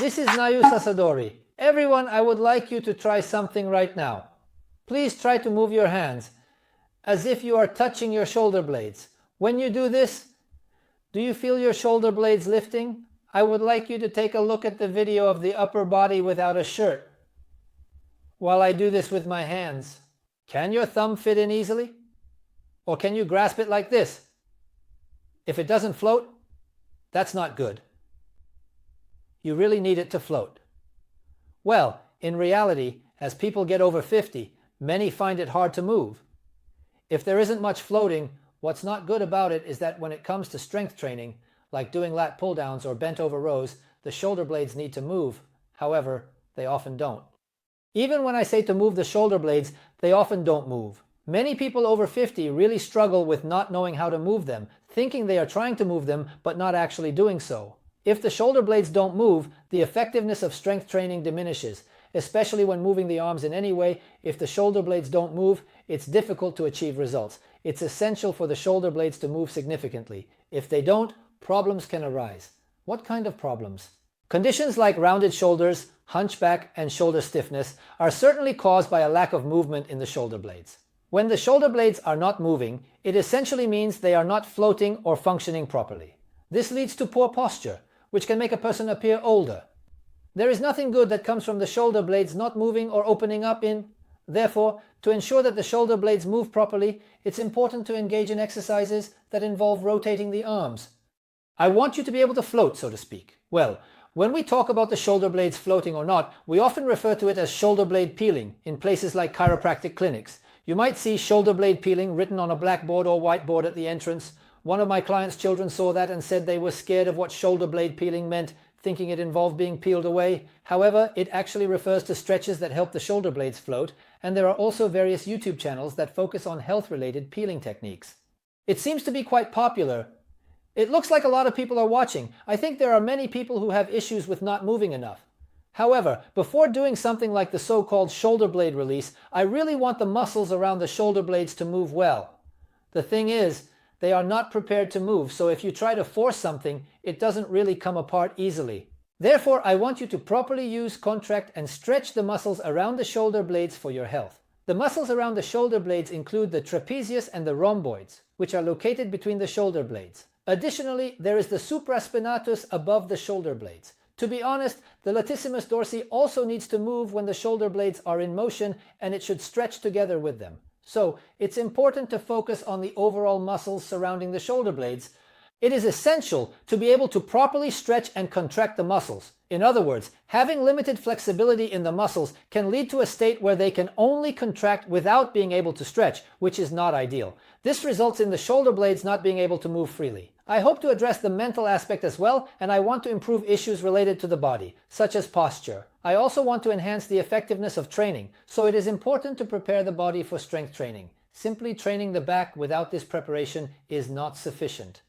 This is Nayu Sasadori. Everyone, I would like you to try something right now. Please try to move your hands as if you are touching your shoulder blades. When you do this, do you feel your shoulder blades lifting? I would like you to take a look at the video of the upper body without a shirt while I do this with my hands. Can your thumb fit in easily? Or can you grasp it like this? If it doesn't float, that's not good. You really need it to float. Well, in reality, as people get over 50, many find it hard to move. If there isn't much floating, what's not good about it is that when it comes to strength training, like doing lat pull-downs or bent over rows, the shoulder blades need to move. However, they often don't. Even when I say to move the shoulder blades, they often don't move. Many people over 50 really struggle with not knowing how to move them, thinking they are trying to move them, but not actually doing so. If the shoulder blades don't move, the effectiveness of strength training diminishes, especially when moving the arms in any way. If the shoulder blades don't move, it's difficult to achieve results. It's essential for the shoulder blades to move significantly. If they don't, problems can arise. What kind of problems? Conditions like rounded shoulders, hunchback, and shoulder stiffness are certainly caused by a lack of movement in the shoulder blades. When the shoulder blades are not moving, it essentially means they are not floating or functioning properly. This leads to poor posture, which can make a person appear older. There is nothing good that comes from the shoulder blades not moving or opening up in. Therefore, to ensure that the shoulder blades move properly, it's important to engage in exercises that involve rotating the arms. I want you to be able to float, so to speak. Well, when we talk about the shoulder blades floating or not, we often refer to it as shoulder blade peeling in places like chiropractic clinics. You might see shoulder blade peeling written on a blackboard or whiteboard at the entrance. One of my clients' children saw that and said they were scared of what shoulder blade peeling meant, thinking it involved being peeled away. However, it actually refers to stretches that help the shoulder blades float, and there are also various YouTube channels that focus on health-related peeling techniques. It seems to be quite popular. It looks like a lot of people are watching. I think there are many people who have issues with not moving enough. However, before doing something like the so-called shoulder blade release, I really want the muscles around the shoulder blades to move well. The thing is, they are not prepared to move, so if you try to force something, it doesn't really come apart easily. Therefore, I want you to properly use, contract, and stretch the muscles around the shoulder blades for your health. The muscles around the shoulder blades include the trapezius and the rhomboids, which are located between the shoulder blades. Additionally, there is the supraspinatus above the shoulder blades. To be honest, the latissimus dorsi also needs to move when the shoulder blades are in motion, and it should stretch together with them. So, it's important to focus on the overall muscles surrounding the shoulder blades. It is essential to be able to properly stretch and contract the muscles. In other words, having limited flexibility in the muscles can lead to a state where they can only contract without being able to stretch, which is not ideal. This results in the shoulder blades not being able to move freely. I hope to address the mental aspect as well, and I want to improve issues related to the body, such as posture. I also want to enhance the effectiveness of training, so it is important to prepare the body for strength training. Simply training the back without this preparation is not sufficient.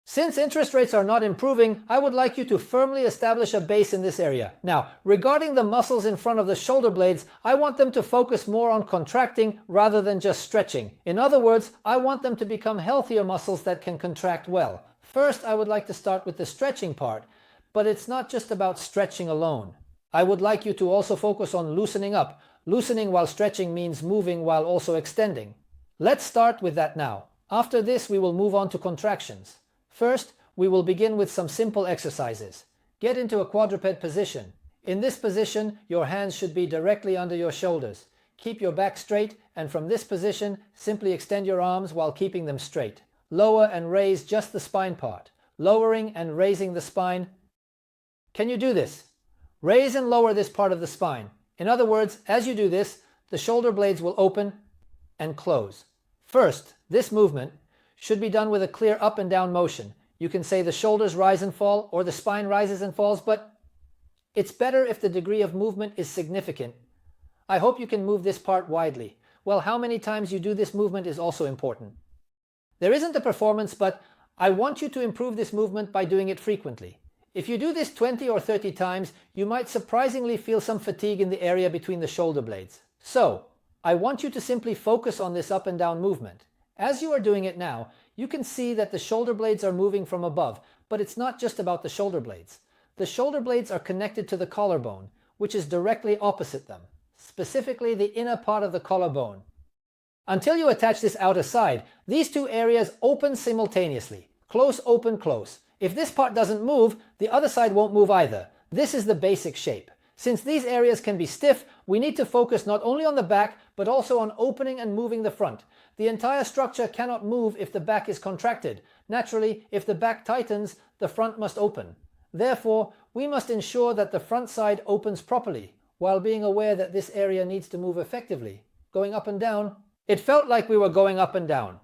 Since interest rates are not improving, I would like you to firmly establish a base in this area. Now, regarding the muscles in front of the shoulder blades, I want them to focus more on contracting rather than just stretching. In other words, I want them to become healthier muscles that can contract well. First, I would like to start with the stretching part, but it's not just about stretching alone. I would like you to also focus on loosening up. Loosening while stretching means moving while also extending. Let's start with that now. After this, we will move on to contractions. First, we will begin with some simple exercises. Get into a quadruped position. In this position, your hands should be directly under your shoulders. Keep your back straight, and from this position, simply extend your arms while keeping them straight. Lower and raise just the spine part. Lowering and raising the spine. Can you do this? Raise and lower this part of the spine. In other words, as you do this, the shoulder blades will open and close. First, this movement should be done with a clear up and down motion. You can say the shoulders rise and fall, or the spine rises and falls, but it's better if the degree of movement is significant. I hope you can move this part widely. Well, how many times you do this movement is also important. There isn't a performance, but I want you to improve this movement by doing it frequently. If you do this 20 or 30 times, you might surprisingly feel some fatigue in the area between the shoulder blades. So, I want you to simply focus on this up and down movement. As you are doing it now, you can see that the shoulder blades are moving from above, but it's not just about the shoulder blades. the shoulder blades are connected to the collarbone, which is directly opposite them, specifically the inner part of the collarbone. Until you attach this outer side, these two areas open simultaneously. Close, open, close. If this part doesn't move, the other side won't move either. This is the basic shape. Since these areas can be stiff, we need to focus not only on the back, but also on opening and moving the front. The entire structure cannot move if the back is contracted. Naturally, if the back tightens, the front must open. Therefore, we must ensure that the front side opens properly, while being aware that this area needs to move effectively. Going up and down. It felt like we were going up and down.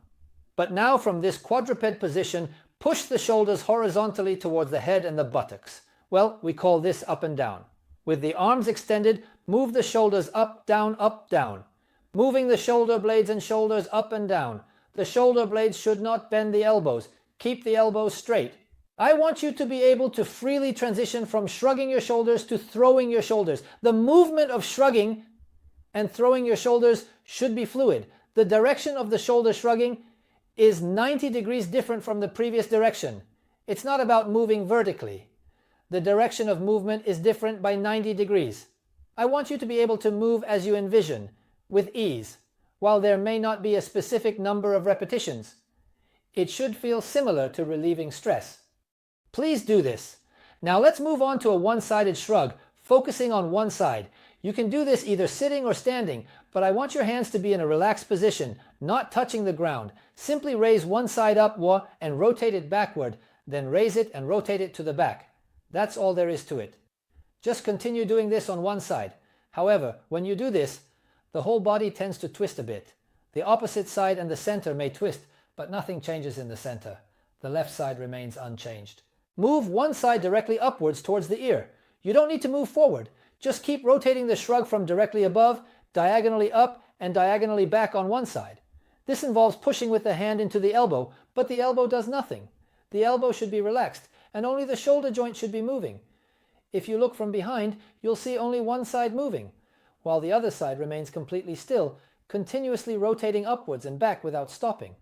But now from this quadruped position, push the shoulders horizontally towards the head and the buttocks. Well, we call this up and down. With the arms extended, move the shoulders up, down, moving the shoulder blades and shoulders up and down. The shoulder blades should not bend the elbows. Keep the elbows straight. I want you to be able to freely transition from shrugging your shoulders to throwing your shoulders. The movement of shrugging and throwing your shoulders should be fluid. The direction of the shoulder shrugging is 90 degrees different from the previous direction. It's not about moving vertically. The direction of movement is different by 90 degrees. I want you to be able to move as you envision, with ease, while there may not be a specific number of repetitions. It should feel similar to relieving stress. Please do this. Now let's move on to a one-sided shrug, focusing on one side. You can do this either sitting or standing, but I want your hands to be in a relaxed position, not touching the ground. Simply raise one side up and rotate it backward, then raise it and rotate it to the back. That's all there is to it. Just continue doing this on one side. However, when you do this, the whole body tends to twist a bit. The opposite side and the center may twist, but nothing changes in the center. The left side remains unchanged. Move one side directly upwards towards the ear. You don't need to move forward. Just keep rotating the shrug from directly above, diagonally up, and diagonally back on one side. This involves pushing with the hand into the elbow, but the elbow does nothing. The elbow should be relaxed, and only the shoulder joint should be moving. If you look from behind, you'll see only one side moving, while the other side remains completely still, continuously rotating upwards and back without stopping.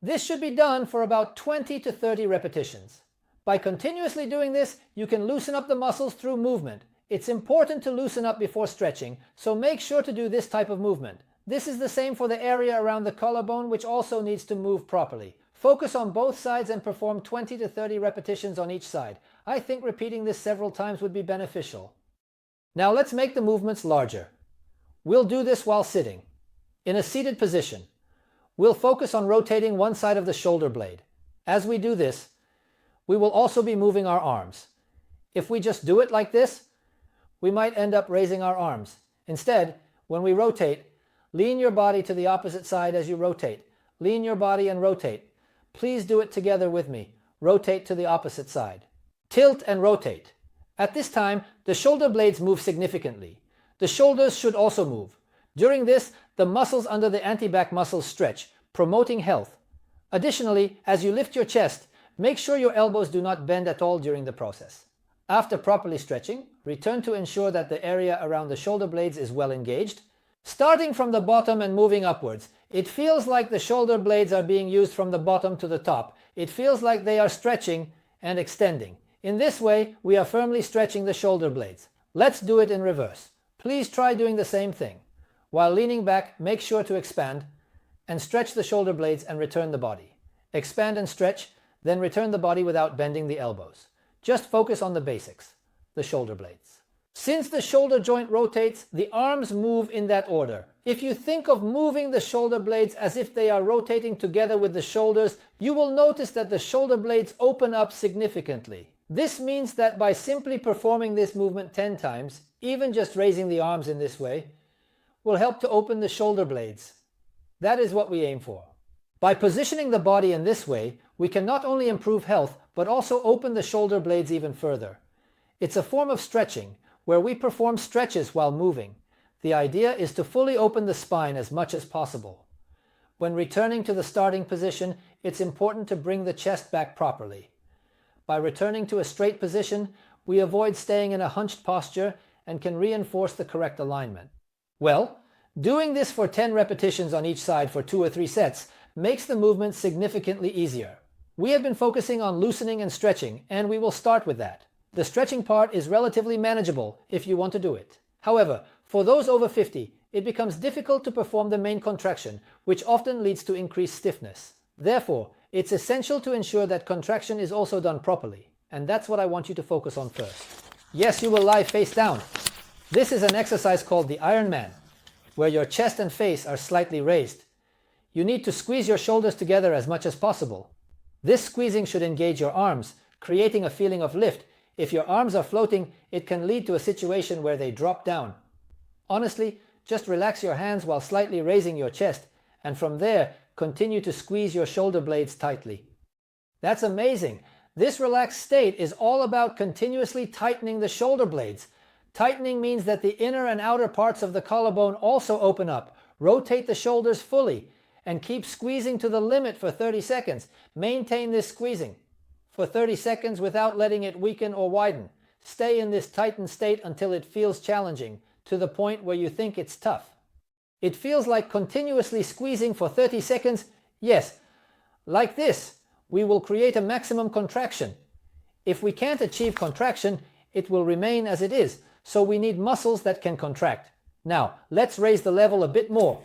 This should be done for about 20 to 30 repetitions. By continuously doing this, you can loosen up the muscles through movement. It's important to loosen up before stretching, so make sure to do this type of movement. This is the same for the area around the collarbone, which also needs to move properly. Focus on both sides and perform 20 to 30 repetitions on each side. I think repeating this several times would be beneficial. Now let's make the movements larger. We'll do this while sitting. In a seated position, we'll focus on rotating one side of the shoulder blade. As we do this, we will also be moving our arms. If we just do it like this, we might end up raising our arms. Instead, when we rotate, lean your body to the opposite side as you rotate. Lean your body and rotate. Please do it together with me. Rotate to the opposite side. Tilt and rotate. At this time, the shoulder blades move significantly. The shoulders should also move. During this, the muscles under the anti-back muscles stretch, promoting health. Additionally, as you lift your chest, make sure your elbows do not bend at all during the process. After properly stretching, return to ensure that the area around the shoulder blades is well engaged. Starting from the bottom and moving upwards, it feels like the shoulder blades are being used from the bottom to the top. It feels like they are stretching and extending. In this way, we are firmly stretching the shoulder blades. Let's do it in reverse. Please try doing the same thing. While leaning back, make sure to expand and stretch the shoulder blades and return the body. Expand and stretch, then return the body without bending the elbows. Just focus on the basics, the shoulder blades. Since the shoulder joint rotates, the arms move in that order. If you think of moving the shoulder blades as if they are rotating together with the shoulders, you will notice that the shoulder blades open up significantly. This means that by simply performing this movement 10 times, even just raising the arms in this way, will help to open the shoulder blades. That is what we aim for. By positioning the body in this way, we can not only improve health, but also open the shoulder blades even further. It's a form of stretching, where we perform stretches while moving. The idea is to fully open the spine as much as possible. When returning to the starting position, it's important to bring the chest back properly. By returning to a straight position, we avoid staying in a hunched posture and can reinforce the correct alignment. Well, doing this for 10 repetitions on each side for 2 or 3 sets makes the movement significantly easier. We have been focusing on loosening and stretching, and we will start with that. The stretching part is relatively manageable if you want to do it. However, for those over 50, it becomes difficult to perform the main contraction, which often leads to increased stiffness. Therefore, it's essential to ensure that contraction is also done properly, and that's what I want you to focus on first. Yes, you will lie face down. This is an exercise called the Iron Man, where your chest and face are slightly raised. You need to squeeze your shoulders together as much as possible. This squeezing should engage your arms, creating a feeling of lift. If your arms are floating, it can lead to a situation where they drop down. Honestly, just relax your hands while slightly raising your chest, and from there, continue to squeeze your shoulder blades tightly. That's amazing! This relaxed state is all about continuously tightening the shoulder blades. Tightening means that the inner and outer parts of the collarbone also open up. Rotate the shoulders fully, and keep squeezing to the limit for 30 seconds. Maintain this squeezing for 30 seconds without letting it weaken or widen. Stay in this tightened state until it feels challenging, to the point where you think it's tough. It feels like continuously squeezing for 30 seconds. Yes, like this, we will create a maximum contraction. If we can't achieve contraction, it will remain as it is, so we need muscles that can contract. Now, let's raise the level a bit more.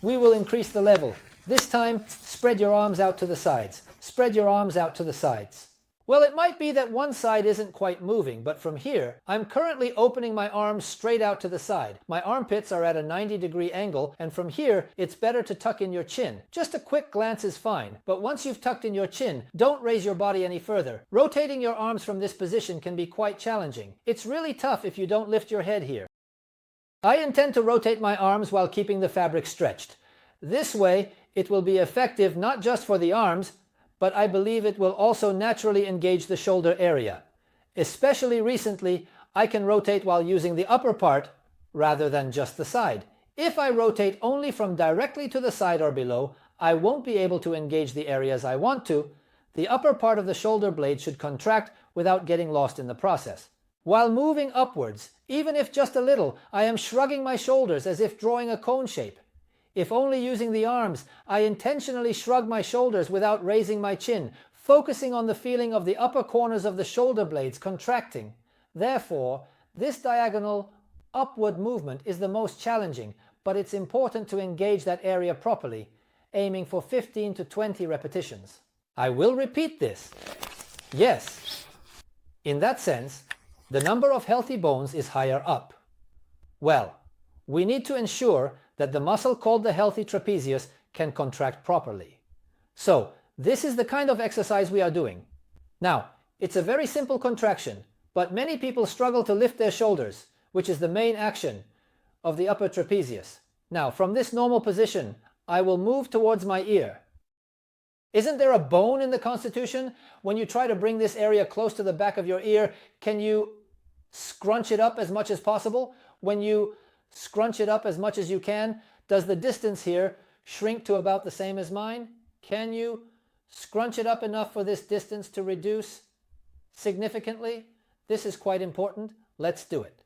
We will increase the level. This time, spread your arms out to the sides. Spread your arms out to the sides. Well, it might be that one side isn't quite moving, but from here, I'm currently opening my arms straight out to the side. My armpits are at a 90-degree angle, and from here, it's better to tuck in your chin. Just a quick glance is fine, but once you've tucked in your chin, don't raise your body any further. Rotating your arms from this position can be quite challenging. It's really tough if you don't lift your head here. I intend to rotate my arms while keeping the fabric stretched. This way, it will be effective not just for the arms, but I believe it will also naturally engage the shoulder area. Especially recently, I can rotate while using the upper part rather than just the side. If I rotate only from directly to the side or below, I won't be able to engage the areas I want to. The upper part of the shoulder blade should contract without getting lost in the process. While moving upwards, even if just a little, I am shrugging my shoulders as if drawing a cone shape. If only using the arms, I intentionally shrug my shoulders without raising my chin, focusing on the feeling of the upper corners of the shoulder blades contracting. Therefore, this diagonal upward movement is the most challenging, but it's important to engage that area properly, aiming for 15 to 20 repetitions. I will repeat this. Yes, in that sense, the number of healthy bones is higher up. Well, we need to ensure that the muscle called the healthy trapezius can contract properly. So, this is the kind of exercise we are doing. Now, it's a very simple contraction, but many people struggle to lift their shoulders, which is the main action of the upper trapezius. Now, from this normal position, I will move towards my ear. Isn't there a bone in the Constitution? When you try to bring this area close to the back of your ear, can you scrunch it up as much as possible? When you scrunch it up as much as you can, does the distance here shrink to about the same as mine? Can you scrunch it up enough for this distance to reduce significantly? This is quite important. Let's do it.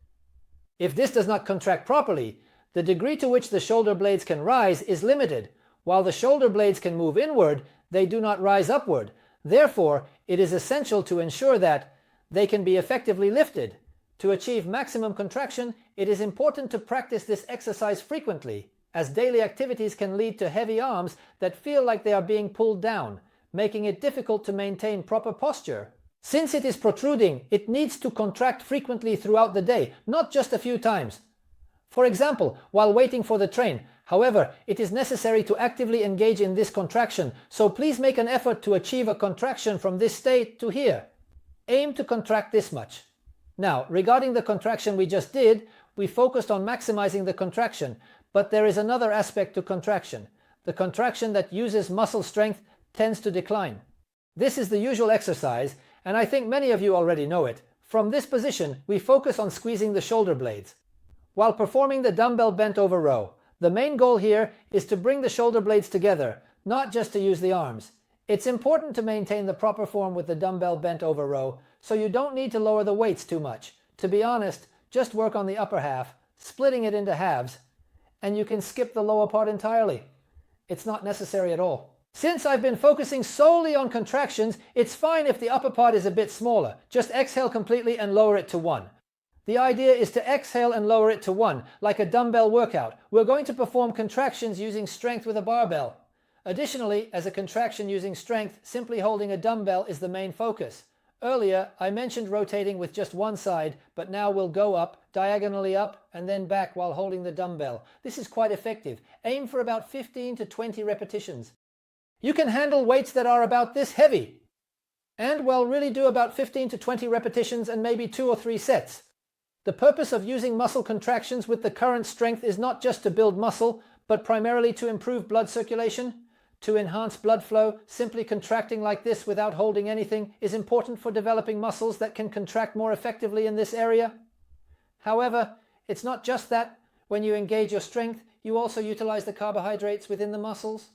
If this does not contract properly, the degree to which the shoulder blades can rise is limited. While the shoulder blades can move inward, they do not rise upward. Therefore, it is essential to ensure that they can be effectively lifted. To achieve maximum contraction, it is important to practice this exercise frequently, as daily activities can lead to heavy arms that feel like they are being pulled down, making it difficult to maintain proper posture. Since it is protruding, it needs to contract frequently throughout the day, not just a few times. For example, while waiting for the train. However, it is necessary to actively engage in this contraction, so please make an effort to achieve a contraction from this state to here. Aim to contract this much. Now, regarding the contraction we just did, we focused on maximizing the contraction, but there is another aspect to contraction. The contraction that uses muscle strength tends to decline. This is the usual exercise, and I think many of you already know it. From this position, we focus on squeezing the shoulder blades. While performing the dumbbell bent over row, the main goal here is to bring the shoulder blades together, not just to use the arms. It's important to maintain the proper form with the dumbbell bent over row, so you don't need to lower the weights too much. To be honest, just work on the upper half, splitting it into halves, and you can skip the lower part entirely. It's not necessary at all. Since I've been focusing solely on contractions, it's fine if the upper part is a bit smaller. Just exhale completely and lower it to 1. The idea is to exhale and lower it to 1, like a dumbbell workout. We're going to perform contractions using strength with a barbell. Additionally, as a contraction using strength, simply holding a dumbbell is the main focus. Earlier, I mentioned rotating with just one side, but now we'll go up, diagonally up, and then back while holding the dumbbell. This is quite effective. Aim for about 15 to 20 repetitions. You can handle weights that are about this heavy. And, well, really do about 15 to 20 repetitions and maybe 2 or 3 sets. The purpose of using muscle contractions with the current strength is not just to build muscle, but primarily to improve blood circulation. To enhance blood flow, simply contracting like this without holding anything is important for developing muscles that can contract more effectively in this area. However, it's not just that. When you engage your strength, you also utilize the carbohydrates within the muscles.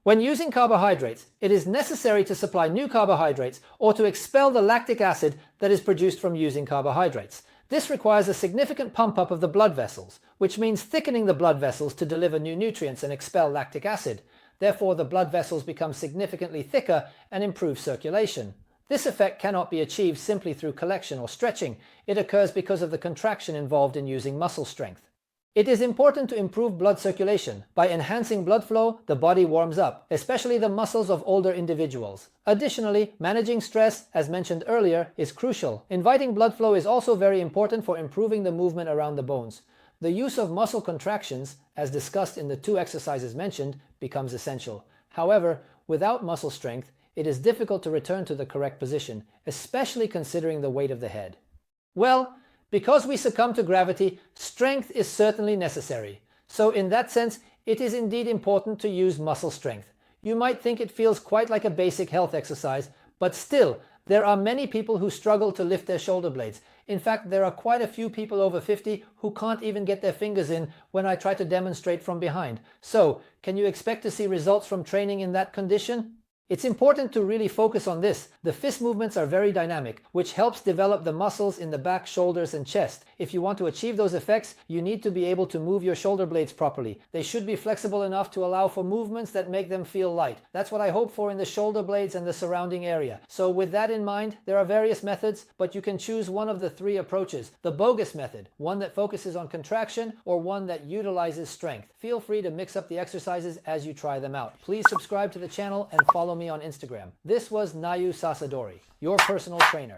When using carbohydrates, it is necessary to supply new carbohydrates or to expel the lactic acid that is produced from using carbohydrates. This requires a significant pump up of the blood vessels, which means thickening the blood vessels to deliver new nutrients and expel lactic acid. Therefore, the blood vessels become significantly thicker and improve circulation. This effect cannot be achieved simply through collection or stretching. It occurs because of the contraction involved in using muscle strength. It is important to improve blood circulation. By enhancing blood flow, the body warms up, especially the muscles of older individuals. Additionally, managing stress, as mentioned earlier, is crucial. Inviting blood flow is also very important for improving the movement around the bones. The use of muscle contractions, as discussed in the 2 exercises mentioned, becomes essential. However, without muscle strength, it is difficult to return to the correct position, especially considering the weight of the head. Well, because we succumb to gravity, strength is certainly necessary. So in that sense, it is indeed important to use muscle strength. You might think it feels quite like a basic health exercise, but still, there are many people who struggle to lift their shoulder blades. In fact, there are quite a few people over 50 who can't even get their fingers in when I try to demonstrate from behind. So, can you expect to see results from training in that condition? It's important to really focus on this. The fist movements are very dynamic, which helps develop the muscles in the back, shoulders, and chest. If you want to achieve those effects, you need to be able to move your shoulder blades properly. They should be flexible enough to allow for movements that make them feel light. That's what I hope for in the shoulder blades and the surrounding area. So with that in mind, there are various methods, but you can choose one of the 3 approaches. The bogus method, one that focuses on contraction, or one that utilizes strength. Feel free to mix up the exercises as you try them out. Please subscribe to the channel and follow me on Instagram. This was Nayu Sasadori, your personal trainer.